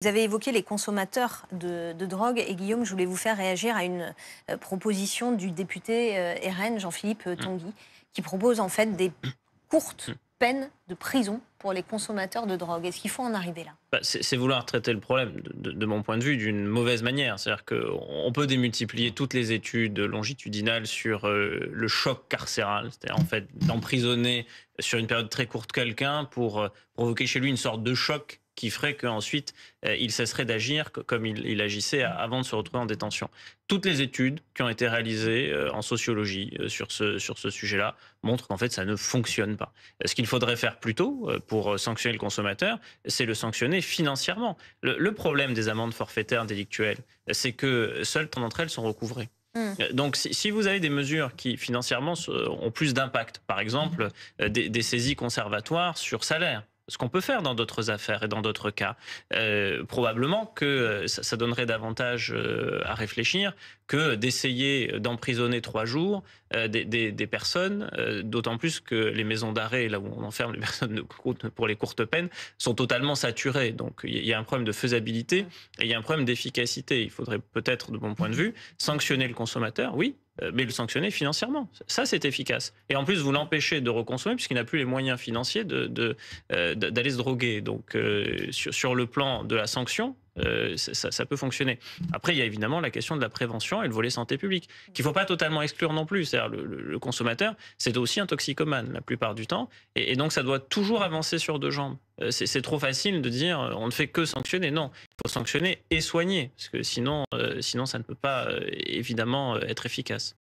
Vous avez évoqué les consommateurs de drogue et Guillaume, je voulais vous faire réagir à une proposition du député RN Jean-Philippe Mmh. Tanguy, qui propose en fait des courtes Mmh. peines de prison pour les consommateurs de drogue. Est-ce qu'il faut en arriver là? Bah, c'est vouloir traiter le problème, de mon point de vue, d'une mauvaise manière. C'est-à-dire qu'on peut démultiplier toutes les études longitudinales sur le choc carcéral, c'est-à-dire en fait d'emprisonner sur une période très courte quelqu'un pour provoquer chez lui une sorte de choc qui ferait qu'ensuite il cesserait d'agir comme il agissait avant de se retrouver en détention. Toutes les études qui ont été réalisées en sociologie sur ce sujet-là montrent qu'en fait ça ne fonctionne pas. Ce qu'il faudrait faire plutôt pour sanctionner le consommateur, c'est le sanctionner financièrement. Le problème des amendes forfaitaires délictuelles, c'est que seules d'entre elles sont recouvrées. Hmm. Donc, si vous avez des mesures qui financièrement ont plus d'impact, par exemple des saisies conservatoires sur salaire, ce qu'on peut faire dans d'autres affaires et dans d'autres cas, probablement que ça donnerait davantage à réfléchir que d'essayer d'emprisonner 3 jours des personnes, d'autant plus que les maisons d'arrêt, là où on enferme les personnes pour les courtes peines, sont totalement saturées. Donc il y a un problème de faisabilité et il y a un problème d'efficacité. Il faudrait peut-être, de mon point de vue, sanctionner le consommateur, oui, mais le sanctionner financièrement. Ça, c'est efficace. Et en plus, vous l'empêchez de reconsommer puisqu'il n'a plus les moyens financiers d'aller se droguer. Donc, sur le plan de la sanction, ça peut fonctionner. Après, il y a évidemment la question de la prévention et le volet santé publique, qu'il ne faut pas totalement exclure non plus. C'est-à-dire le consommateur, c'est aussi un toxicomane la plupart du temps. Et donc, ça doit toujours avancer sur deux jambes. C'est trop facile de dire on ne fait que sanctionner. Non, il faut sanctionner et soigner, parce que sinon ça ne peut pas évidemment être efficace.